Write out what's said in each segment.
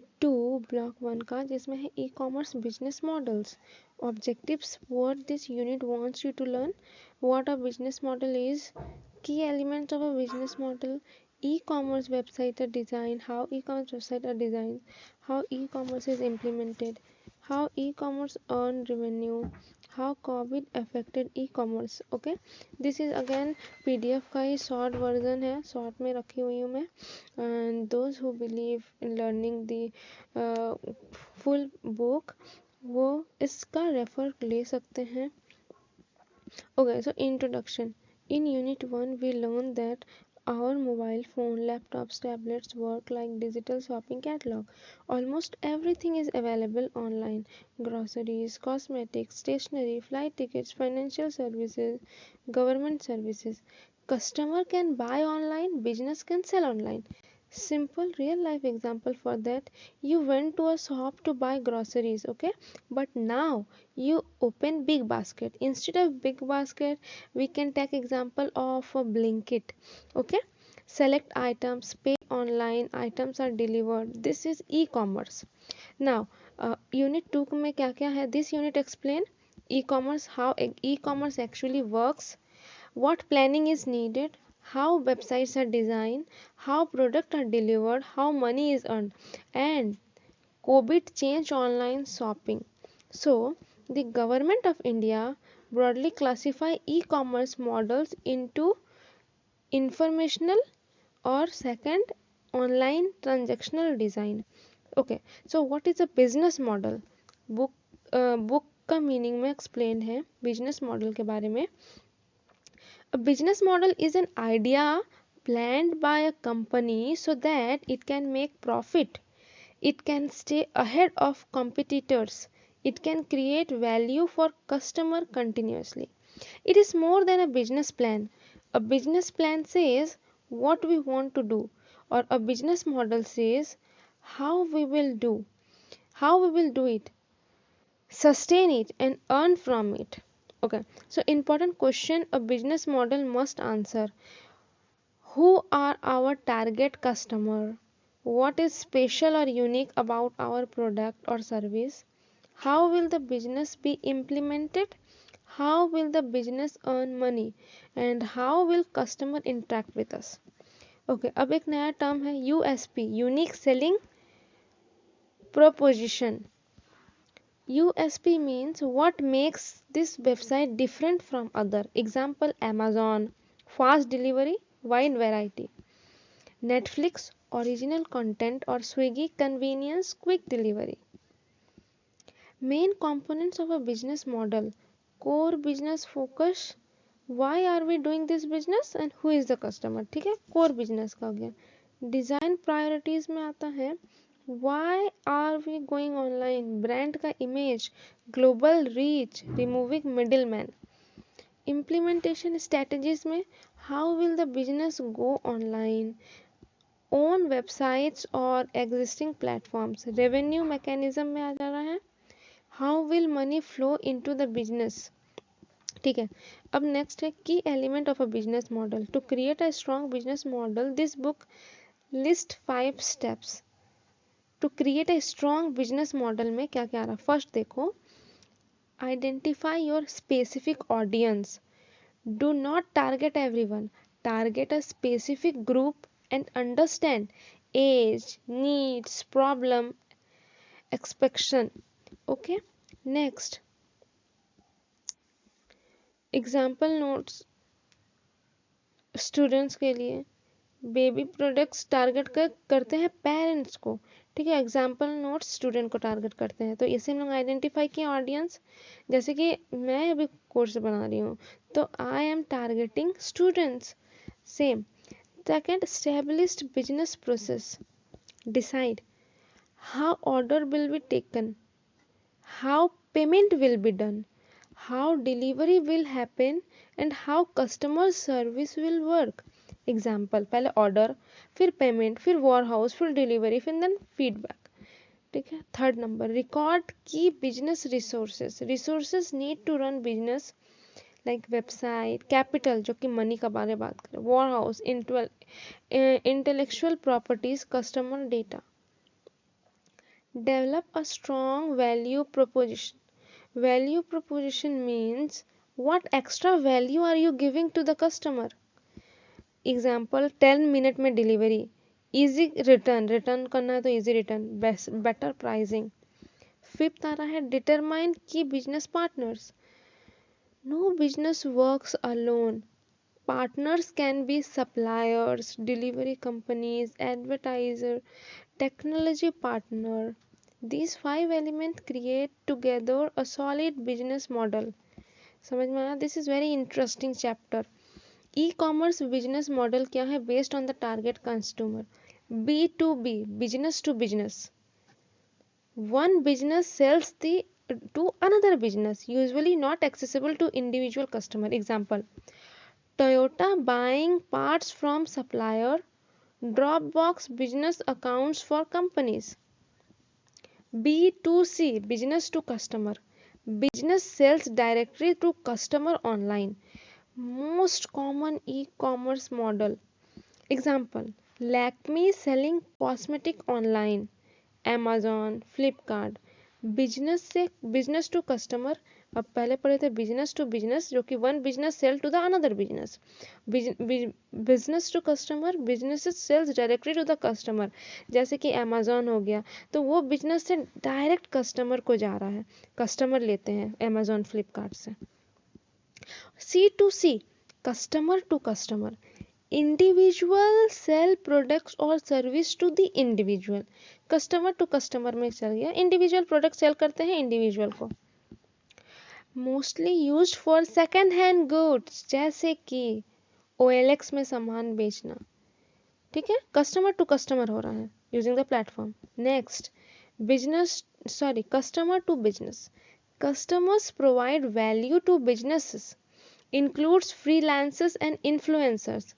Day 2 block 1 का, जिसमें है e-commerce business models, objectives, what this unit wants you to learn, what a business model is, key elements of a business model, e-commerce website are designed, how e-commerce website are designed, how e-commerce is implemented, how e-commerce earn revenue, how covid affected e-commerce. okay, this is again pdf का ही short version है, short में रखी हुई हूँ मैं, and those who believe in learning the full book वो इसका refer ले सकते हैं. Okay, so introduction. In Unit 1, we learned that our mobile phone, laptops, tablets work like digital shopping catalog. Almost everything is available online. Groceries, cosmetics, stationery, flight tickets, financial services, government services. Customer can buy online, business can sell online. Simple real life example for that. You went to a shop to buy groceries, okay? But now you open big basket. Instead of big basket, we can take example of a Blinkit, okay? Select items, pay online, items are delivered. This is e-commerce. Now unit 2 में क्या क्या है? This unit explain e-commerce, how e-commerce actually works, what planning is needed, how websites are designed, how products are delivered, how money is earned, and COVID changed online shopping. So, the government of India broadly classify e-commerce models into informational or second online transactional design. Okay, so what is a business model? book का meaning में explain है business model के बारे में. A business model is an idea planned by a company so that it can make profit. It can stay ahead of competitors. It can create value for customer continuously. It is more than a business plan. A business plan says what we want to do, or a business model says how we will do it, sustain it, and earn from it. Okay, so important question a business model must answer: who are our target customer? What is special or unique about our product or service? How will the business be implemented? How will the business earn money? And how will customer interact with us? Okay, अब एक नया term है USP, unique selling proposition. USP means what makes this website different from other. Example Amazon, fast delivery, wide variety. Netflix, original content, or Swiggy, convenience, quick delivery. Main components of a business model: core business focus, why are we doing this business and who is the customer. ठीक है, core business का हो गया. Design priorities में आता है why are we going online, brand का image, global reach, removing middleman. Implementation strategies में how will the business go online, own websites और existing platforms. रेवेन्यू मैकेनिज्म में आ जा रहा है how will money flow into the business. ठीक है, अब नेक्स्ट है key element of a business model. To create a strong business model this book list 5 steps. To create a strong business model में क्या क्या आ रहा है. फर्स्ट देखो, identify your specific audience. Do not target everyone, target a specific group and understand age, needs, problem, expectation. Okay, next example notes students के लिए. Baby products target करते हैं पेरेंट्स को. ठीक है, एग्जाम्पल नोट्स स्टूडेंट को target करते हैं. तो इसे हम लोग आइडेंटिफाई किए ऑडियंस. जैसे कि मैं अभी कोर्स बना रही हूँ तो I am targeting students. Same. Second, established business process. Decide how order will be taken, how payment will be done, how delivery will happen, and how customer service will work. Example, पहले order, फिर payment, फिर warehouse, फिर delivery, फिर then feedback. ठीक है. Third number, record key business resources. Resources need to run business like website, capital जो कि money का बारे में बात करें, war house, intellectual properties, customer data. Develop a strong value proposition. Value proposition means what extra value are you giving to the customer. Example 10 minute में delivery, easy return, return करना है तो easy return, better pricing. Fifth आ रहा है determine की business partners. No business works alone. Partners can be suppliers, delivery companies, advertiser, technology partner. These 5 elements create together a solid business model. समझ में आया? This is very interesting chapter. E-commerce business model क्या है? Based on the target consumer. B2B, business to business. One business sells the to another business, usually not accessible to individual customer. Example Toyota buying parts from supplier, Dropbox business accounts for companies. B2C, business to customer. Business sells directly to customer online. Most common e-commerce model. Example, Lakme selling cosmetic online, Amazon, Flipkart. Business से business to customer. अब पहले पढ़े थे business to business, जो कि one business sell to the another business. Business to customer, business sells directly to the customer. जैसे कि Amazon हो गया, तो वो बिजनेस से डायरेक्ट कस्टमर को जा रहा है, कस्टमर लेते हैं अमेजोन फ्लिपकार्ट से. C2C, customer to customer. Individual sell products और service to the individual. Customer to customer में चल गया, इंडिविजुअल प्रोडक्ट सेल करते हैं इंडिविजुअल को. Mostly used for second hand goods, जैसे कि OLX में सामान बेचना. ठीक है, कस्टमर टू कस्टमर हो रहा है using the platform. Next, business customer to business. Customers provide value to businesses, includes freelancers and influencers.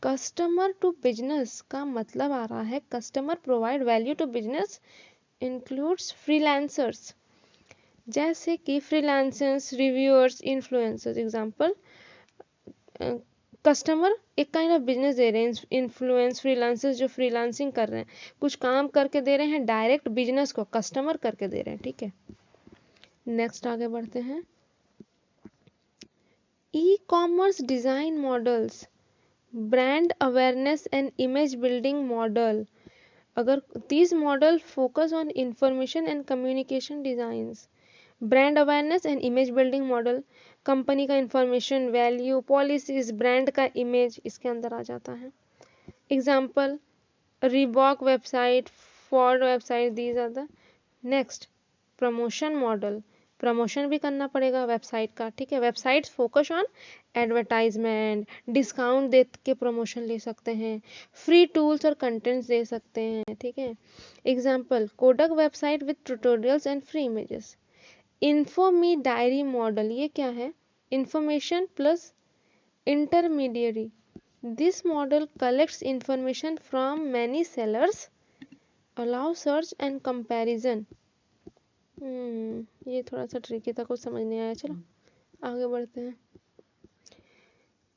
Customer to business का मतलब आ रहा है customer provide value to business includes freelancers, जैसे कि freelancers, reviewers, influencers. Example, customer एक kind of business दे रहे हैं, इन्फ्लुएंस फ्रीलांसर्स जो फ्रीलांसिंग कर रहे हैं, कुछ काम करके दे रहे हैं, डायरेक्ट बिजनेस को कस्टमर करके दे रहे हैं. ठीक है, नेक्स्ट आगे बढ़ते हैं. E commerce design models, brand awareness and image building model. अगर these model focus on information and communication designs. Brand awareness and image building model, company का इंफॉर्मेशन, वैल्यू, पॉलिसीज, ब्रांड का इमेज इसके अंदर आ जाता है. Example, Reebok website, Ford website, these are the. Next, promotion model. Promotion भी करना पड़ेगा वेबसाइट का. ठीक है, website focus on advertisement, discount दे के प्रमोशन ले सकते हैं, फ्री टूल्स और कंटेंट्स दे सकते हैं. ठीक है, example, Kodak website with tutorials and free images. Infomediary model, ये क्या है? Information plus intermediary. This model collects information from many sellers, allow search and comparison. ये थोड़ा सा ट्रिकी था, कुछ समझ नहीं आया. चलो आगे बढ़ते हैं.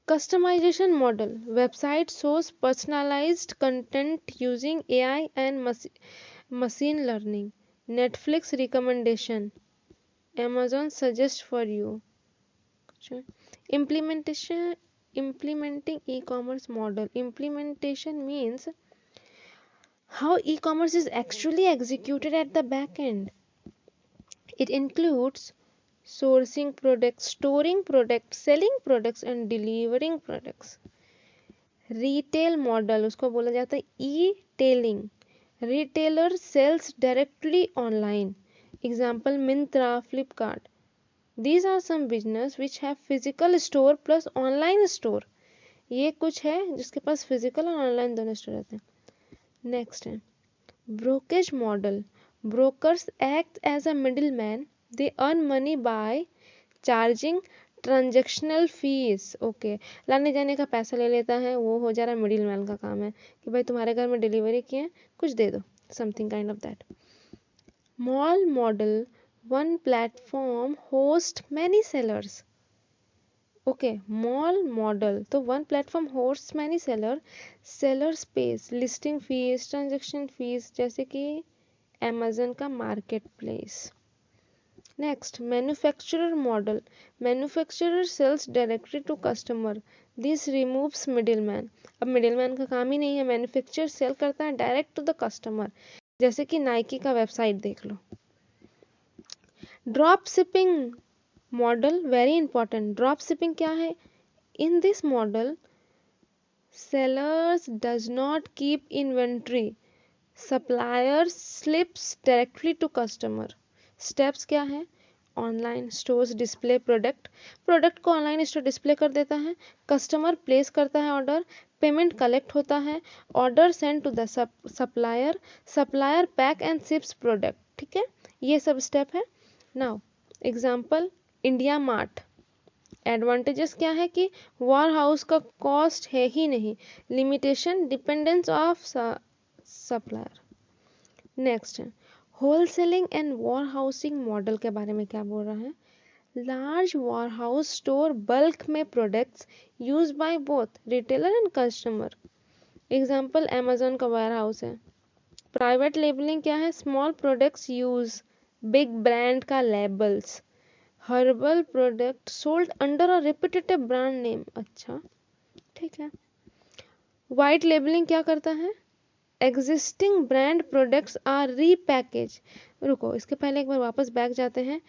Customization model, website shows personalized content using AI and machine learning. Netflix recommendation, Amazon suggest for you. Implementing e-commerce model. Implementation means how e-commerce is actually executed at the back end. It includes sourcing products, storing products, selling products and delivering products. Retail model, उसको बोला जाता है e-tailing. Retailer sells directly online. Example, Myntra, Flipkart. These are some business which have physical store plus online store. ये कुछ है जिसके पास physical और ऑनलाइन दोनों स्टोर रहते हैं. नेक्स्ट है brokerage model. Brokers act as a middle man, they earn money by charging transactional fees. Okay, लाने जाने का पैसा ले लेता है, वो हो जा रहा है मिडिल मैन का काम है कि भाई तुम्हारे घर में डिलीवरी किए कुछ दे दो, something kind of that. Mall model, one platform hosts many sellers. Okay, mall model, तो one platform hosts many seller space, listing fees, transaction fees, जैसे कि अमेजन का marketplace. Next, manufacturer model. Manufacturer sells directly to customer, this removes middleman. अब middleman का काम ही नहीं है, manufacturer cell करता है डायरेक्ट टू द कस्टमर। जैसे कि नाइकी का वेबसाइट देख लो। Drop shipping model, very important. Drop shipping क्या है? In this model sellers does not keep inventory, suppliers slips directly to customer। Steps क्या है? ऑनलाइन स्टोर्स डिस्प्ले प्रोडक्ट को ऑनलाइन स्टोर डिस्प्ले कर देता है, कस्टमर प्लेस करता है ऑर्डर, पेमेंट कलेक्ट होता है, order send to the supplier pack and ships product. ठीक है, ये सब स्टेप है। Now example, India mart. Advantages क्या है कि वॉर हाउस का कॉस्ट है ही नहीं, limitation dependence of supplier. Next है wholesaling and warehousing model के बारे में क्या बोल रहा है? Large warehouse store bulk में products use by both retailer and customer. Example, Amazon का वेयर हाउस है। प्राइवेट लेबलिंग क्या है? Small products use big brand का labels. Herbal product sold under a reputed brand name. अच्छा, ठीक है। White labeling क्या करता है? Existing brand products are repackage. रुको, इसके पहले एक बार वापस बैक जाते हैं।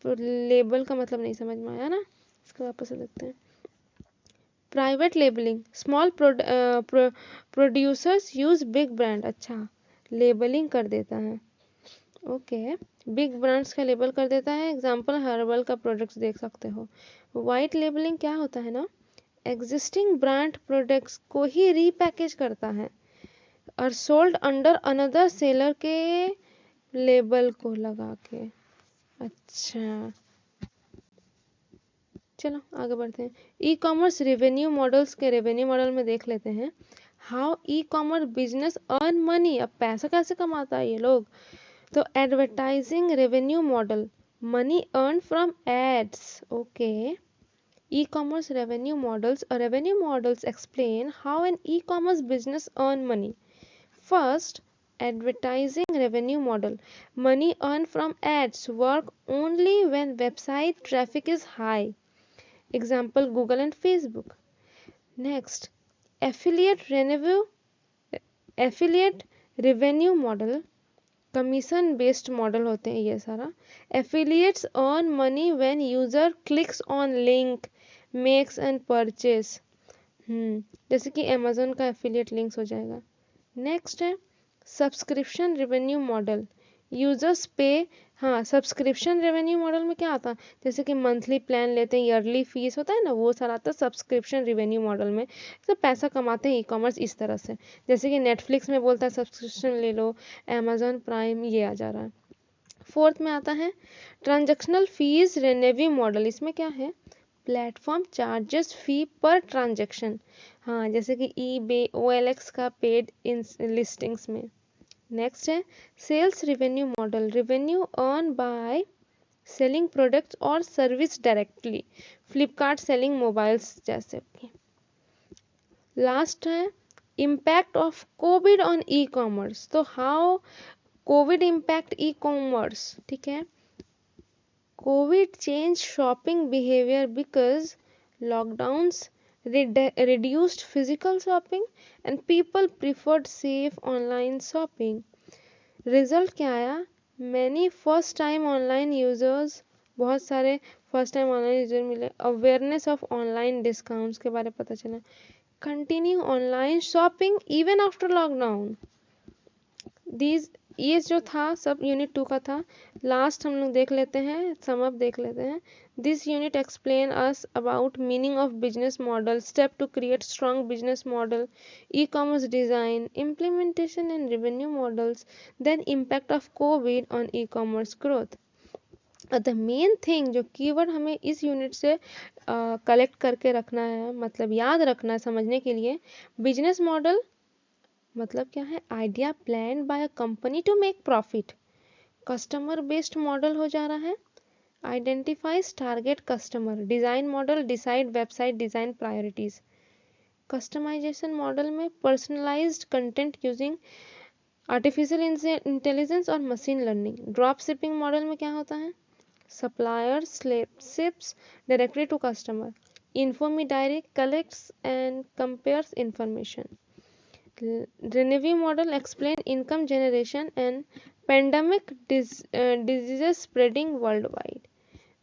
लेबल का मतलब नहीं समझ में आया ना, इसको वापस से देखते हैं। Private labelling, small producers use big brand. अच्छा, लेबलिंग कर देता है। ओके, बिग ब्रांड्स का लेबल कर देता है। एग्जांपल, हर्बल का प्रोडक्ट्स देख सकते हो। वाइट लेबलिंग क्या होता है ना, एग्जिस्टिंग ब्रांड प्रोडक्ट्स को ही रीपैकेज करता है और सोल्ड अंडर अनदर सेलर के लेबल को लगा के। अच्छा, चलो आगे बढ़ते हैं। ई कॉमर्स रेवेन्यू मॉडल्स के रेवेन्यू मॉडल में देख लेते हैं how e-commerce business earn money. अब पैसा कैसे कमाता है ये लोग? तो advertising revenue model, money earn from ads. Okay, e-commerce revenue models explain how an e-commerce business earn money. First, advertising revenue model, money earned from ads work only when website traffic is high. Example, Google and Facebook. Next, affiliate revenue model, commission based model होते हैं ये सारा। Affiliates earn money when user clicks on link makes and purchase. जैसे कि Amazon का affiliate links हो जाएगा। Next है सब्सक्रिप्शन रेवेन्यू मॉडल, यूजर्स पे। हाँ, सब्सक्रिप्शन रेवेन्यू मॉडल में क्या आता है? जैसे कि मंथली प्लान लेते हैं, ईयरली फीस होता है ना, वो सारा आता है सब्सक्रिप्शन रेवेन्यू मॉडल में। तो पैसा कमाते हैं ई कॉमर्स इस तरह से। जैसे कि नेटफ्लिक्स में बोलता है सब्सक्रिप्शन ले लो, अमेजोन प्राइम, ये आ जा रहा है। फोर्थ में आता है ट्रांजैक्शनल फीस रेवेन्यू मॉडल। इसमें क्या है? प्लेटफॉर्म चार्जेस फी पर ट्रांजैक्शन। हाँ, जैसे कि ईबे, OLX का पेड इन लिस्टिंग्स में। नेक्स्ट है sales revenue model, revenue earn by selling products और service directly, Flipkart selling mobiles जैसे कि। लास्ट है impact of Covid on E commerce. तो how Covid impact e commerce, ठीक है। Covid change shopping behaviour because lockdowns reduced physical shopping and people preferred safe online shopping. Result क्या आया? Many first time online users, बहुत सारे first time online user मिले। Awareness of online discounts के बारे में पता चला। Continue online shopping even after lockdown. These ये जो था सब यूनिट 2 का था। लास्ट हम लोग देख लेते हैं, सम अप देख लेते हैं। This unit explain us about meaning of business model, step to create strong business model, e commerce design, implementation and revenue models, then impact of Covid on e commerce growth. The main thing जो keyword हमें इस unit से collect करके रखना है, मतलब याद रखना है समझने के लिए, बिजनेस मॉडल मतलब क्या है? Idea plan by a company to make profit. Customer based model हो जा रहा है। Identifies target customer. Design model decide website design priorities. Customisation model में personalised content using artificial intelligence और machine learning. Drop shipping model में क्या होता है? Supplier ships directly to customer. Infomi Direct collects and compares information. Renevue model explain income generation and pandemic diseases spreading worldwide.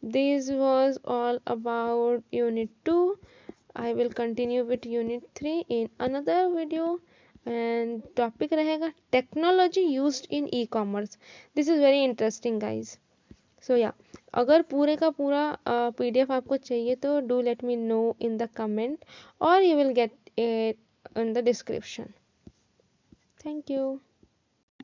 This was all about Unit 2. I will continue with Unit 3 in another video. And topic रहेगा technology used in e-commerce. This is very interesting, guys. So yeah, अगर पूरे का पूरा PDF आपको चाहिए तो do let me know in the comment or you will get it in the description. Thank you.